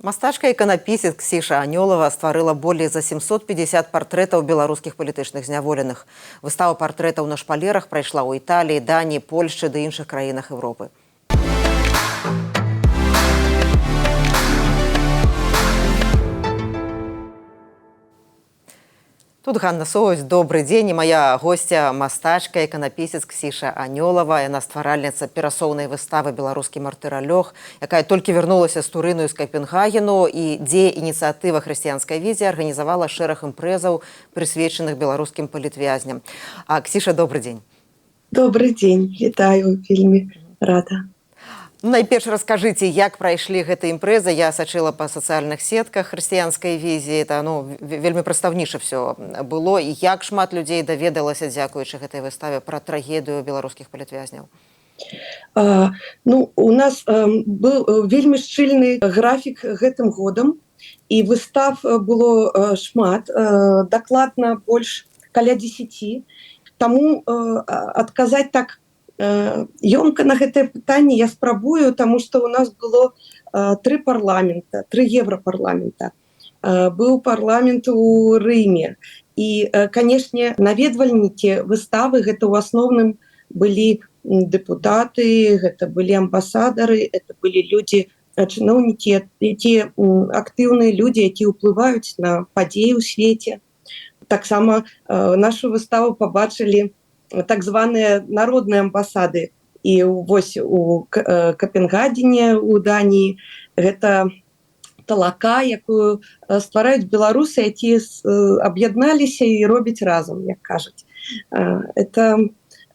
Мастачка-іканапісец Ксіша Анёлава стварыла болей за 750 партрэтаў беларускіх палітычных зняволеных. Выстава партрэтаў на шпалерах прайшла ў Італіі, Даніі, Польшчы ды іншых краінах Еўропы. Тут Ганна Соусь, добрый дзень, і моя гостя мастачка, іканапісец Ксіша Анёлава, яна стваральніца перасоўнай выставы «Беларускі мартыр Алёх», якая толькі вярнулася з турыну з Капенгагену і дзе ініцыятыва хрысціянскай візі арганізавала шэраг імпрэзаў, прысвечаных беларускім палітвязням. Ксіша, добрый дзень. Добрый дзень, вітаю, вельмі рада. Найперш раскажыце, як прайшлі гэты імпрэзы. Я сачыла па сацыяльных сетках хрысціянскай візі. Это вельмі прадстаўніча все было. І як шмат людзей даведалася, дзякуючы гэтай выставе, пра трагедыю беларускіх палітвязняў? У нас быў вельмі шчыльны графік гэтым годам. І выстав было шмат, дакладна больш каля 10. Таму адказаць так ёмка на гэтае пытанне я спрабую, таму што ў нас было 3 парламента, 3 еўрапарламента. Быў парламент у Рыме. І, канешне, наведвальнікі выставы гэта ў асноўным былі дэпутаты, гэта былі амбасадары, это былі людзі, чыноўнікі, ті актыўныя людзі, якія ўплываюць на падзеі ў свеце. Таксама нашу выставу пабачылі так званыя народныя амбасады. І вось у Капенгагене, у Даніі, гэта талака, якую ствараюць беларусы, якія аб'ядналіся і робяць разам, як кажуць. Это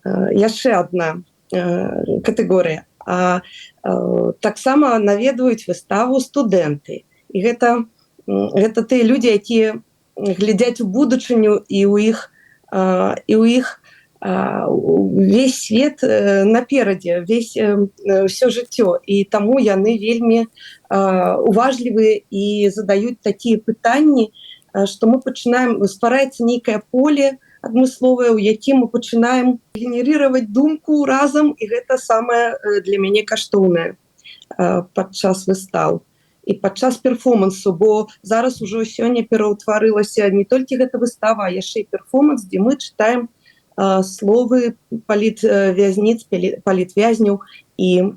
яшчэ адна катэгорыя. Таксама наведваюць выставу студэнты. І гэта тыя людзі, якія глядзяць у будучыню, і ў іх весь свет наперадзе, ўсё жыццё. І таму яны вельмі уважлівыя і задаюць такія пытанні, што мы пачынаем, ствараецца нейкае поле адмысловае, у якім мы пачынаем генерировать думку разам, і гэта самае для мяне каштоўнае падчас выстаў. І падчас перформансу, бо зараз ужо сёння пераўтварылася не толькі гэта выстава, а яшчэ і перформанс, дзе мы чытаем словы палітвязніц, палітвязняў і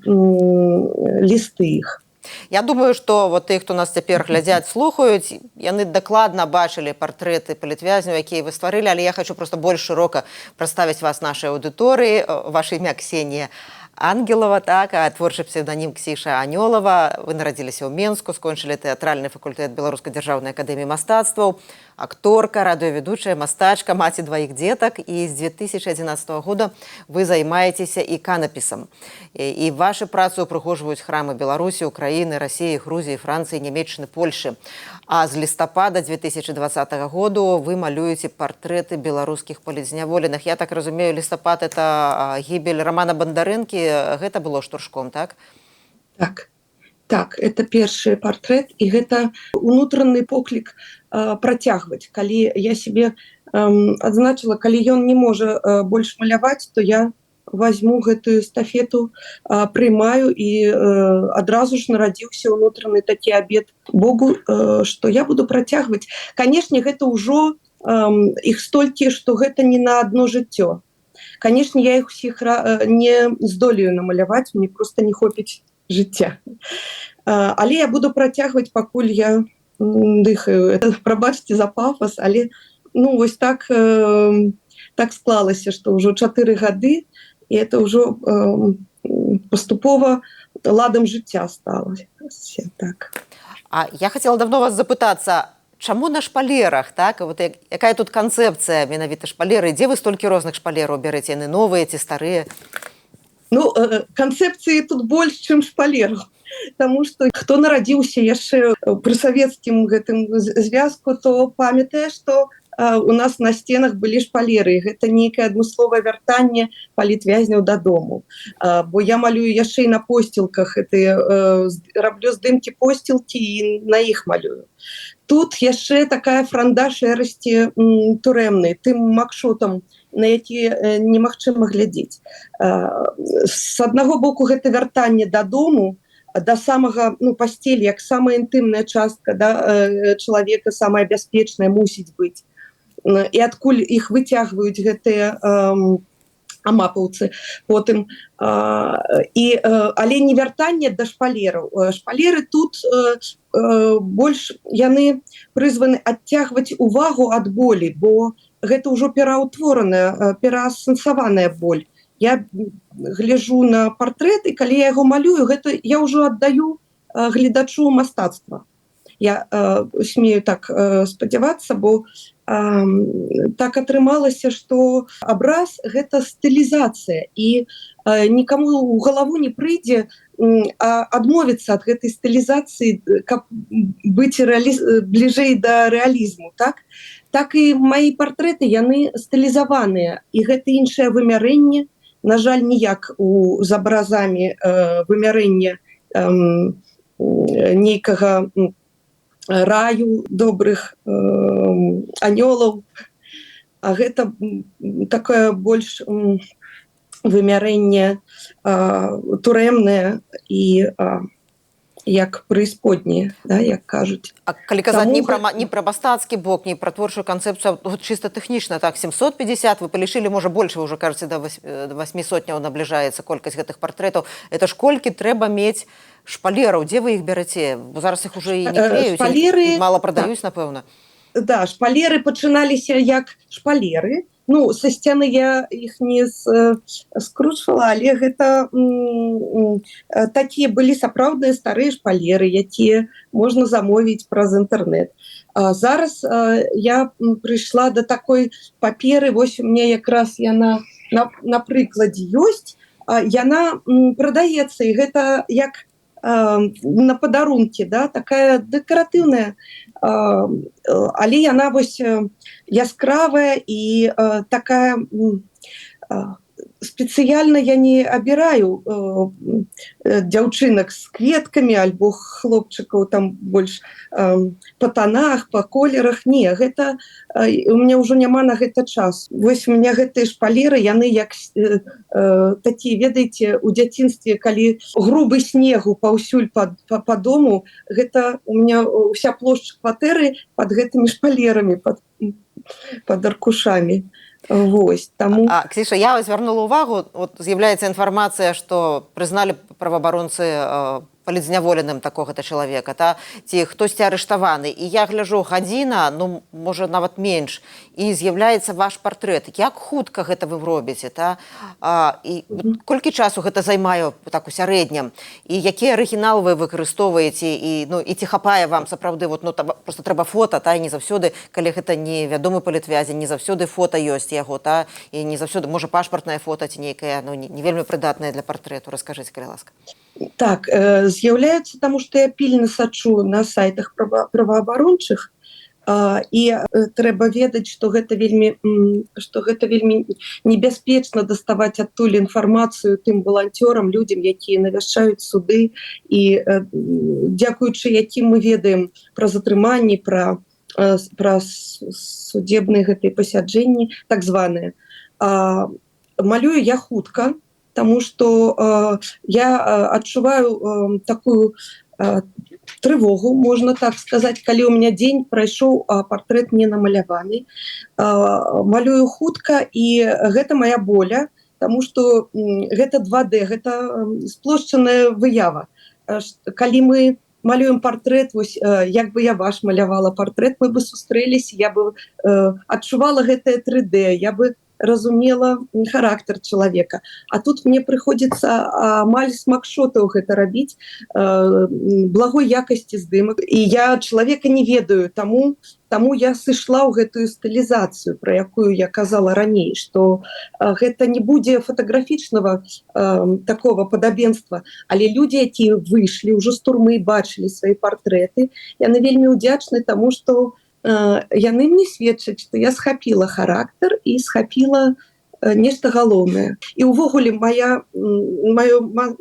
лісты іх. Я думаю, што тых, хто нас цяпер глядзяць, слухаюць, яны дакладна бачылі партрэты палітвязняў, якія вы стварылі, але я хочу просто больш шырока прадставіць вас нашай аўдыторыі. Ваше імя Ксенія Ангелова, так, а творчы псевданім Ксіша Анёлава. Вы нарадзіліся ў Менску, скончылі тэатральны факультэт Беларускай дзяржаўнай акадэміі мастацтваў, акторка, радыёвядучая, мастачка, маці 2 дзетак, і з 2011 года вы займаецеся іканапісам. І вашы працы ўпрыгожваюць храмы Беларусі, Украіны, Расіі, Грузіі, Францыі, Нямецчыны, Польшы. А з лістапада 2020 году вы малюеце партрэты беларускіх палітзняволеных. Я так разумею, лістапад — это гібель Романа Бандарэнкі, гэта было штуршком, так? Так, это першы партрэт, і гэта унутраны поклік працягваць. Калі я себе адзначыла, калі ён не можа больш маляваць, то я возьму гэтую эстафету, прымаю, і адразу ж нарадзіўся ўнутраны такі абет Богу, што я буду працягваць. Канешне, гэта ўжо іх столькі, што гэта не на адно жыццё. Канешне, я іх усіх не здолею намаляваць, мне проста не хопіць жыцця. Але я буду працягваць, пакуль я дыхаю. Прабачце за пафас, але вось так склалася, што ўжо 4 гады, і это ўжо паступова ладам жыцця стала. Я хацела давно вас запытацца, чаму на шпалерах, так? Якая тут канцэпцыя менавіта шпалеры? Дзе вы столькі розных шпалераў бярэце? Яны новыя ці старыя? Канцэпцыі тут больш, чым шпалераў. Таму што хто нарадзіўся яшчэ пры савецкім гэтым звязку, то памятае, што у нас на сценах былі шпалеры. Гэта нейкае адмысловае вяртанне палітвязняў дадому. Бо я малюю яшчэ і на посцілках, раблю здымкі посцілкі і на іх малюю. Тут яшчэ такая франда шэрасці турэмнай, тым макшотам, на які немагчыма глядзець. З аднаго боку, гэта вяртанне дадому, да самага, ну, пастелі, як самая інтымная частка, да, чалавека, самая бяспечная мусіць быць. І адкуль іх выцягваюць гэтыя амапаўцы потым, але не вяртанне да шпалераў. Шпалеры тут больш яны прызваны адцягваць увагу ад болі, бо гэта ўжо пераўтвораная, пераасэнсаваная боль. Я гляжу на партрэт, і калі я яго малюю, гэта я ўжо аддаю гледачу мастацтва. Я смею так спадзявацца, бо так атрымалася, што абраз – гэта стылізацыя, і нікому ў галаву не прыйдзе адмовіцца ад гэтай стылізацыі, каб быць бліжэй да рэалізму. Так і мои партрэты, яны стылізаваныя, і гэта іншае вымярэнне. На жаль, ніяк з абразамі вымярэння нейкага раю, добрых анёлаў, а гэта такое больш вымярэнне турэмнае і як прысподняе, да, як кажуць. А калі казаць не пра мастацкі бок, не пра творчую канцэпцыю, а чыста тэхнічна, так, 750, вы палічылі, можа, больш, вы ўжо кажаце, да 800 набліжаецца колькасць гэтых партрэтаў. Это ж колькі трэба мець шпалераў, дзе вы іх бяраце? Бо зараз іх уже і не клеюць, і мала прадаюць, напэўна. Да, шпалеры пачыналіся як шпалеры. Ну, са сцяны я іх не скручвала, але гэта такія былі сапраўдныя старыя шпалеры, якія можна замовіць праз інтэрнэт. Зараз я прыйшла да такой паперы, вось у мяне якраз яна на прыкладзе ёсць, яна прадаецца, і гэта як на падарункі, да, такая дэкаратыўная, але яна вось яскравая і такая спецыяльна я не абіраю дзяўчынак з кветкамі альбо хлопчыкаў там больш па тонах, па колерах. Не, гэта у меня ўжо няма на гэта час. Вось у меня гэтыя шпалеры, яны як такія, ведаеце, у дзяцінстве, калі грубы снегу паўсюль па дому, гэта у меня уся плошча кватэры пад гэтымі шпалерамі, пад аркушамі. Вось, таму... Ксіша, я звярнула ўвагу, з'яўляецца інфармацыя, што прызналі праваабаронцы палізняволеным такога-то чалавека, ці хтосьці арыштаваны. І я гляжу, гадзіна, ну, можа, нават менш, і з'яўляецца ваш партрэт. Як хутка гэта вы робіце? І колькі часу гэта займае так у сярэднім? І якія арыгіналы вы выкарыстоўваеце? І ці хапае вам сапраўды, просто трэба фота, і не заўсёды, калі гэта не вядомы палітвязень, не заўсёды фота ёсць яго, і не заўсёды, можа, пашпартнае фота ці нейкае, не вельмі прыдатнае для партрэту. Раскажыце, калі ласка. Так, з'яўляецца, таму што я пільна сачу на сайтах праваабарончых, і трэба ведаць, што гэта вельмі небяспечна даставаць адтуль інфармацыю тым валанцёрам, людзям, якія навяшчаюць суды, і дзякуючы якім мы ведаем пра затрыманні, пра судебныя гэтыя пасяджэнні, так званыя. Малюю я хутка, тому что я адчуваю такую трывогу, можна так сказаць, калі у меня дзень прайшоў, а партрэт не намаляваны. Малюю хутка, і гэта моя боля, тому что гэта 2D, гэта сплошчаная выява. Калі мы малюем партрэт, вось як бы я ваш малявала партрэт, мы бы сустрэліся, я бы адчувала гэтае 3D, я бы разумела характар чалавека. А тут мне прыходзіцца амаль смакшотаў гэта рабіць, благой якасці здымак. І я чалавека не ведаю, таму я сышла ў гэтую стылізацыю, пра якую я казала раней, што гэта не будзе фотаграфічнага такого падабенства, але людзі, якія выйшлі ўжо з турмы, бачылі свае партрэты, яны вельмі ўдзячны таму, што яны мне сведчаць, што я схапіла характар і схапіла нешта галоўнае. І ўвогуле маё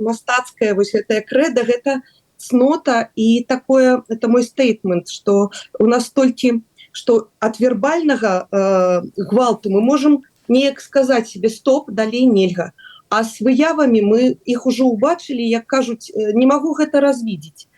мастацкае вось гэтае крэда, гэта цнота, і такое, это мой стейтмент, што у нас толькі, што ад вербальнага гвалту мы можам неяк сказаць себе стоп, далей нельга. А з выявамі мы іх ужо ўбачылі, як кажуць, не магу гэта развідзець.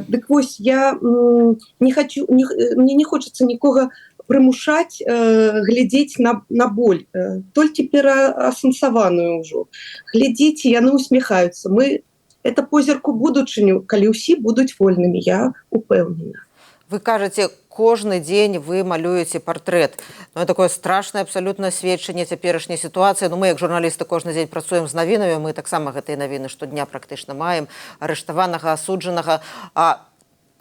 Дык вось я не хочу, мне не хочацца нікога прымушаць глядзець на боль, толькі пераасэнсаваную ўжо. Глядзіце, яны усміхаюцца. Мы это позірку будучыню, калі ўсе будуць вольнымі, я упэўнена. Вы кажаце, кожны дзень вы малюеце партрэт. Ну, такое страшнае абсалютна сведчанне цяперашняй сітуацыі. Ну, мы, як журналісты, кожны дзень працуем з навінамі, мы таксама гэтыя навіны штодня практычна маем, арыштаванага, асуджанага. А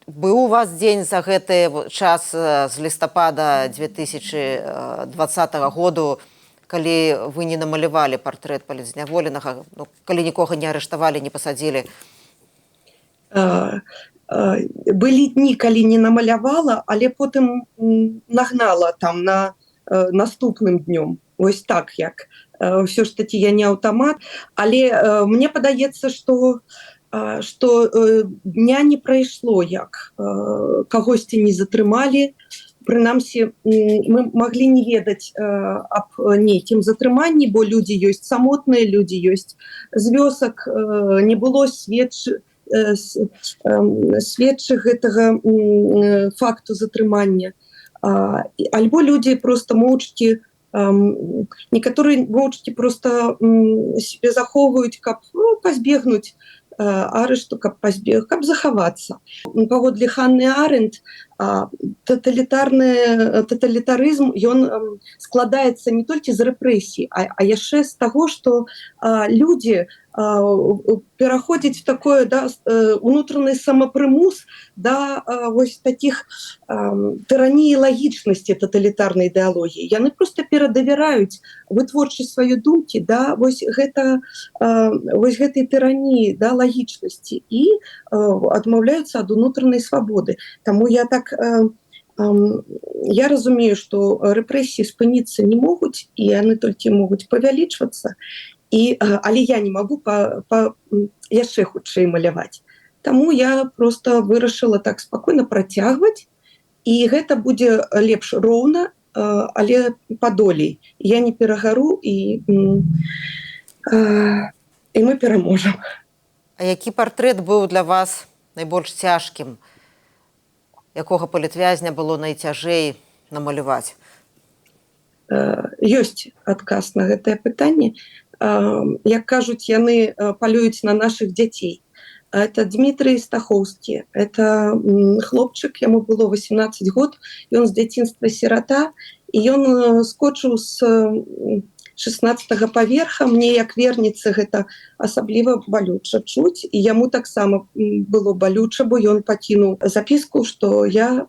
быў у вас дзень за гэты час з лістапада 2020 году, калі вы не намалявалі партрэт палітзняволенага, ну, калі нікога не арыштавалі, не пасадзілі? Былі дні, калі не намалявала, але потым нагнала там на наступным днём. Вось так, як ўсё ж такі я не аўтамат, але мне падаецца, што дня не прайшло, як кагосьці не затрымалі. Прынамсі, мы маглі не ведаць аб нейкім затрыманні, бо людзі ёсць самотныя, людзі ёсць з вёсак, не было сведчых гэтага факту затрымання. Альбо людзі проста моўчкі, некаторыя моўчкі проста себе захоўваюць, каб пазбегнуць арышту, каб захавацца. Паводле Ханны Арэнд, таталітарызм, ён складаецца не толькі з рэпрэсій, а яшчэ з таго, што людзі пераходзіць в такое, да, унутраны самапрымус да вось такіх тыраніі лагічнасці таталітарнай ідэалогіі. Яны проста перадавяраюць вытворчасць сваёй думкі, да, вось гэтай тыраніі, да, лагічнасці і адмаўляюцца ад унутранай свабоды. Таму я так я разумею, што рэпрэсіі спыніцца не могуць, і яны толькі могуць павялічвацца. Але я не магу яшчэ хутчэй маляваць. Таму я проста вырашыла так спакойна працягваць, і гэта будзе лепш роўна, але падолей. Я не перагару, і мы пераможам. А які партрэт быў для вас найбольш цяжкім? Якога палітвязня было найцяжэй намаляваць? Ёсць адказ на гэтае пытанне. Як кажуць, яны палююць на нашых дзяцей. Это Дмітрый Стахоўскі. Это хлопчык, яму было 18 год, ён з дзяцінства сірата, і ён скочыў з 16-го паверха. Мне, як верніцы, гэта асабліва балюча чуць, і яму таксама было балюча, бо ён пакінуў запіску, што я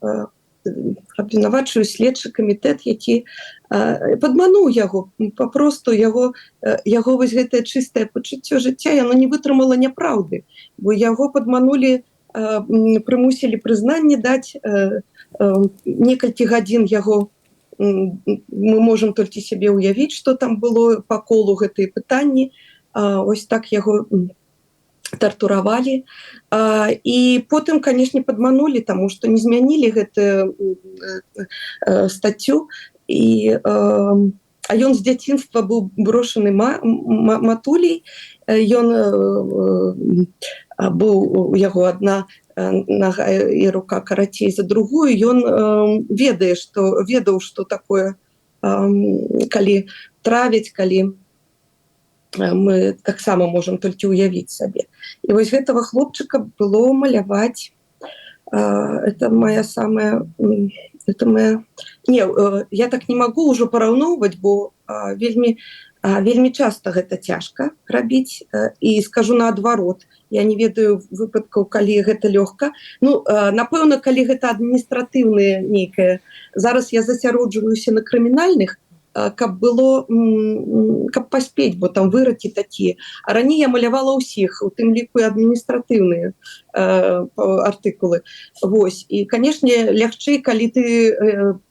абвінавачваю следчы камітэт, які падмануў яго, папросту яго вось гэтае чыстае пачуццё жыцця, яно не вытрымала няпраўды, бо яго падманулі, прымусілі прызнанне даць, некалькі гадзін яго, мы можам толькі сябе ўявіць, што там было па колу гэтыя пытанні, ось так яго тартуравалі. І потым, канешне, падманулі, таму што не змянілі гэтую стаццю. А ён з дзяцінства быў брошаны матуляй. Ён быў, у яго адна нага і рука карацей за другую. Ён ведаў, што такое, калі травяць, калі мы таксама можам толькі ўявіць сабе. І вось гэтага хлопчыка было маляваць. Это моя самая... я так не магу ўжо параўноўваць, бо вельмі часта гэта цяжка рабіць. І скажу наадварот, я не ведаю выпадкаў, калі гэта лёгка. Ну, напэўна, калі гэта адміністратыўнае нейкае. Зараз я засяроджваюся на крымінальных, каб паспець, бо там выракі такія. А раней я малявала ўсіх, у тым ліку і адміністратыўныя артыкулы. Вось. І, канешне, лягчэй, калі ты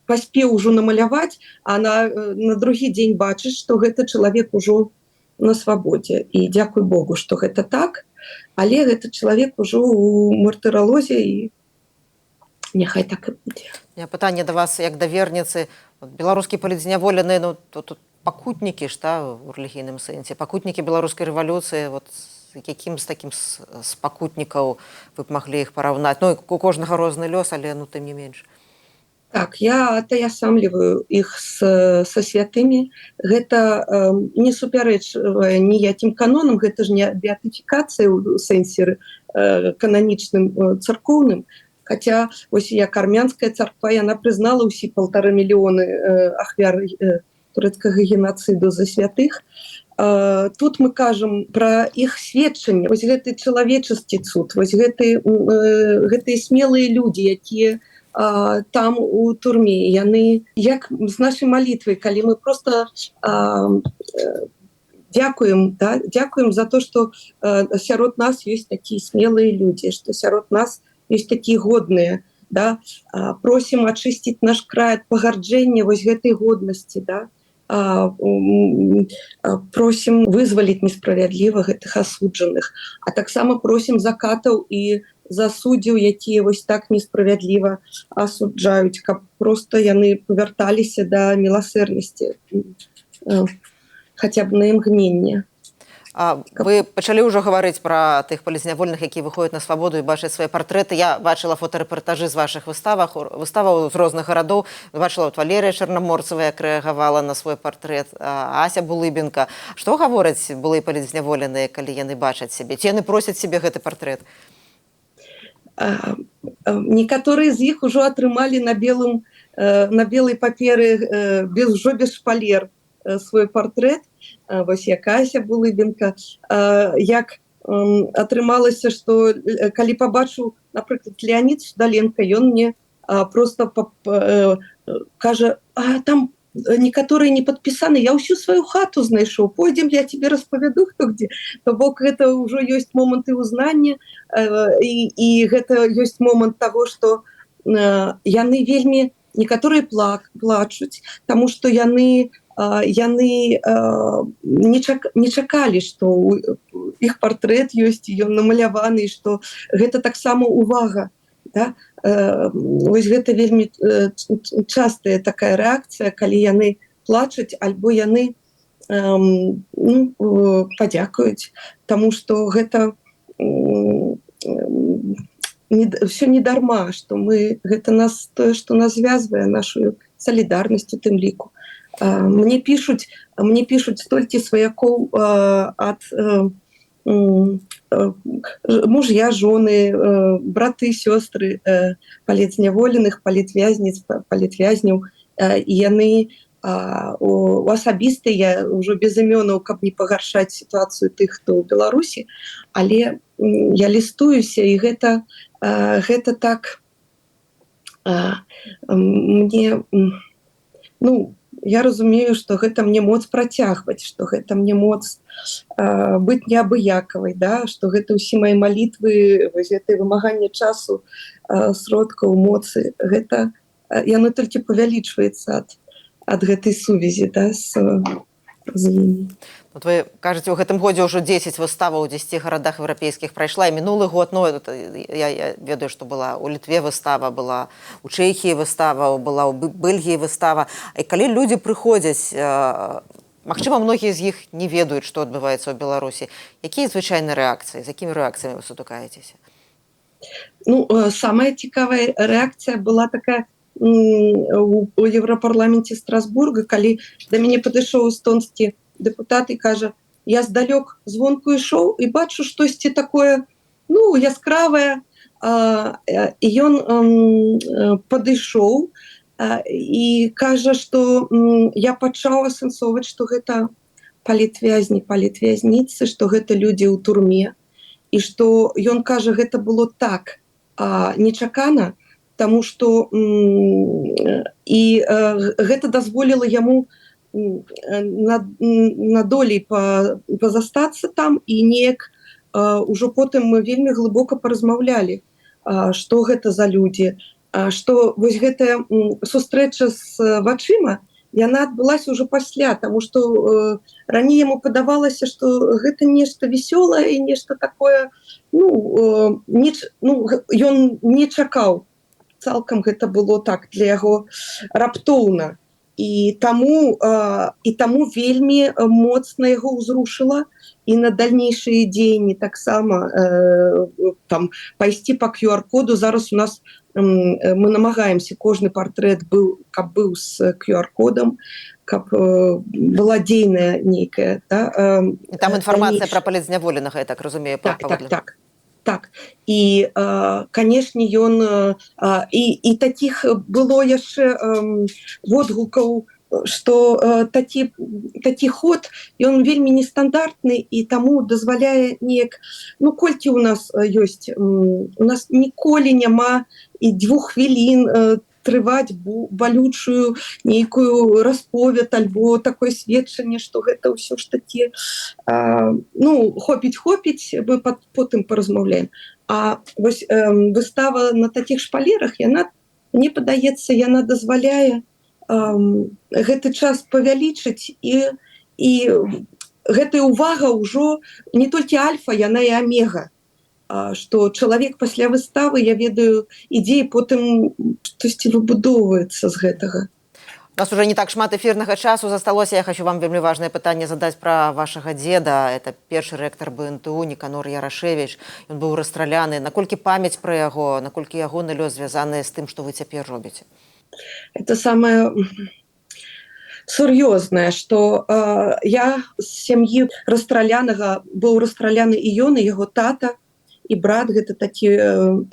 паспеў ужо намаляваць, а на другі дзень бачыш, што гэты чалавек ужо на свабодзе. І дзякуй Богу, што гэта так, але гэты чалавек ужо ў мартыралозе, і няхай так і будзе. Пытанне да вас, як да верніцы. Беларускі палітзняволены, ну, тут пакутнікі ж, у рэлігійным сэнсе, пакутнікі беларускай рэвалюцыі, якім з такім з пакутнікаў вы б маглі іх параўнаць? Ну, у кожнага розны лёс, але тым не менш. Так, я атаясамліваю іх са святымі. Гэта не супярэчвае ніякім канонам, гэта ж не беатыфікацыя ў сэнсе кананічным царкоўным. Хаця вось як армянская царква, яна прызнала ўсі 1,5 мільёны ахвяр турэцкага геноциду за святых. Тут мы кажам пра іх сведчанне. Вось гэты чалавечасці цуд, вось гэтыя смелыя людзі, якія там у турме, яны як з нашай малітвай, калі мы просто дзякуем за то, што сярод нас ёсць такія смелыя людзі, што сярод нас ёсць такія годныя, просім ачысціць наш край ад пагарджэння вось гэтай годнасці, просім вызваліць несправядліва гэтых асуджаных, а таксама просім закатаў і за суддзяў, якія вось так несправядліва асуджаюць, каб проста яны павярталіся да міласэрнасці хаця б на імгненне. Вы пачалі ўжо гаварыць пра тых палізнявольных, якія выходзяць на свабоду і бачаць свае партрэты. Я бачыла фотарэпартажы з вашых выставаў з розных гарадоў. Бачыла Валерія Чарнаморцева, як рэагавала на свой партрэт, Ася Булыбенка. Што гавораць былыя палізняволеныя, калі яны бачаць сябе? Ці яны просяць сябе гэты партрэт? Некаторыя з іх ужо атрымалі на белай паперы без шпалер свой партрэт. Вось як Ася Булыбенка. Як атрымалася, што калі пабачыў, напрыклад, Леонід Шдаленко, ён мне просто кажа, там некаторыя не падпісаны, я ўсю сваю хату знайшоў, пойдзем, я тебе распавяду, хто дзе. То бок гэта ўжо ёсць моманты ўзнання, і гэта ёсць момант таго, што яны вельмі, некаторыя плачуць, таму што яны не чакалі, што іх партрэт ёсць, ён намаляваны, што гэта таксама увага. Вось гэта вельмі частая такая рэакцыя, калі яны плачуць, альбо яны падзякуюць, таму што гэта все не дарма, што гэта нас тое, што нас звязвае, нашу салідарнасць у тым ліку. Мне пішуць столькі сваякоў ад муж'я, жоны, браты, сёстры палітзняволеных, палітвязняў, і яны у асабістыя, ўжо без імёнаў, каб не пагаршаць сітуацыю тых, хто ў Беларусі, але я лістуюся, і гэта так мне, я разумею, што гэта мне моц працягваць, што гэта мне моц быць неабыякавай, што гэта ўсе мае малітвы, гэта вымаганне часу, сродкаў, моцы, гэта яно толькі павялічваецца ад гэтай сувязі з імі. Вы кажаце, у гэтым годзе ўжо 10 выставаў у 10 гарадах еўрапейскіх прайшла, і мінулы год, я ведаю, што была у Літве выстава, была у Чэхіі выстава, была ў Бельгіі выстава. І калі людзі прыходзяць, магчыма, многія з іх не ведаюць, што адбываецца ў Беларусі. Якія звычайныя рэакцыі? З якімі рэакцыямі вы сутыкаецеся? Самая цікавая рэакцыя была такая у Еўрапарламенце Страсбурга, калі да мяне падышоў эстонскі дэпутат і кажа, я здалёк звонку ішоў і бачу штосьці такое, яскравае, і ён падышоў і кажа, што я пачаў асэнсоўваць, што гэта палітвязніцы, што гэта людзі ў турме, і што ён кажа, гэта было так нечакана, таму што і гэта дазволіла яму надолей пазастацца там, і неяк ужо потым мы вельмі глыбока паразмаўлялі, што гэта за людзі, што вось гэтая сустрэча з вачыма, яна адбылася ўжо пасля, таму што раней яму падавалася, што гэта нешта весёлае і нешта такое, ён не чакаў, цалкам гэта было так для яго раптоўна. і таму вельмі моцна яго ўзрушыла, і на дальнейшыя дзеянні таксама там пайсці па QR-коду. Зараз у нас мы намагаемся, кожны партрэт каб быў з QR-кодам, каб была дзейная нейкая, І там інфармацыя пра палітзняволенага, я так разумею, так. І, канешне, ён і такіх было яшчэ водгукаў, што такі ход, ён вельмі нестандартны, і таму дазваляе неяк, колькі у нас ёсць, у нас ніколі няма і 2 хвілін трываць балючую нейкую расповед альбо такое сведчанне, што гэта ўсё ж такі хопіць, мы потым паразмаўляем. А вось выстава на такіх шпалерах, мне падаецца, яна дазваляе гэты час павялічыць, і гэтая ўвага ўжо не толькі альфа, яна і омега, што чалавек пасля выставы, я ведаю, ідзе і потым штосьці выбудоўваецца з гэтага. У нас уже не так шмат эфірнага часу засталося. Я хочу вам вельмі важнае пытанне задаць пра вашага дзеда. Это першы рэктар БНТУ Ніканор Ярашевіч. Ён быў расстраляны. Наколькі памяць пра яго, наколькі ягоны лёс звязаны з тым, што вы цяпер робіце? Это самое сур'ёзнае, што я з сям'і расстралянага, быў расстраляны і ён, і яго тата, і брат, гэта такі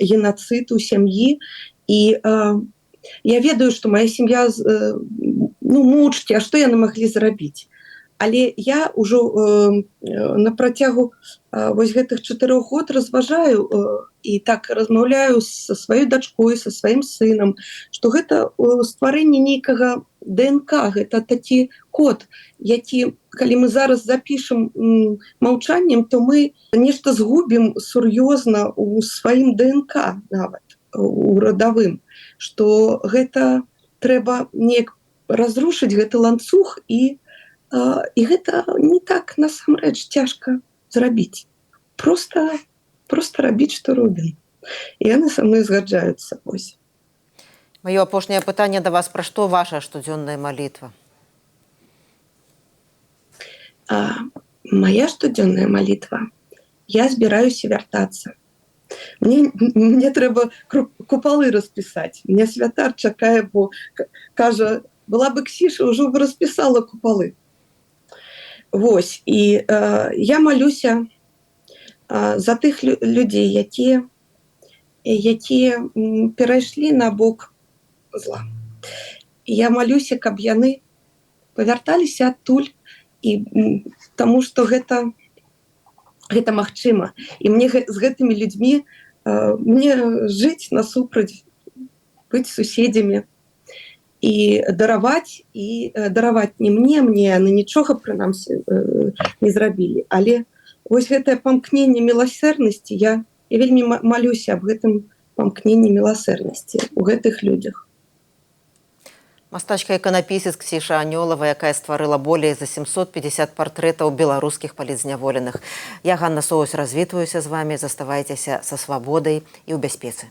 генацыд у сям'і. І я ведаю, што моя сям'я мучці, а што яны маглі зрабіць. Але я ўжо на працягу вось гэтых 4 год разважаю і так размаўляю са сваёй дачкой, са сваім сынам, што гэта стварэнне нейкага ДНК, гэта такі код, які, калі мы зараз запішам маўчаннем, то мы нешта згубім сур'ёзна у сваім ДНК нават, у радавым, што гэта трэба неяк разрушыць гэты ланцуг, і гэта не так насамрэч цяжка зрабіць. Просто рабіць, што робім. І яны са мной згаджаюцца. Маё апошняе пытанне да вас: пра што ваша штодзённая малітва? Моя штодзённая малітва: я збіраюся вяртацца. Мне трэба купалы распісаць. Мне святар чакае, бо кажа, была бы Ксіша, ўжо б распісала купалы. Вось, і я малюся за тых людзей, якія перайшлі на бок зла. Я малюся, каб яны павярталіся адтуль, і таму што гэта магчыма. І мне з гэтымі людзьмі мне жыць насупраць, быць суседзямі і дараваць не мне, яны нічога прынамсі не зрабілі. Але вось гэтае памкненне міласэрнасці, я вельмі малюся аб гэтым памкненні міласэрнасці у гэтых людзях. Мастачка-іканапісец Ксіша Анёлава, якая стварыла болей за 750 партрэтаў беларускіх палітзняволеных. Я, Ганна Соус, развітваюся з вамі. Заставайцеся са свабодай і ў бяспецы.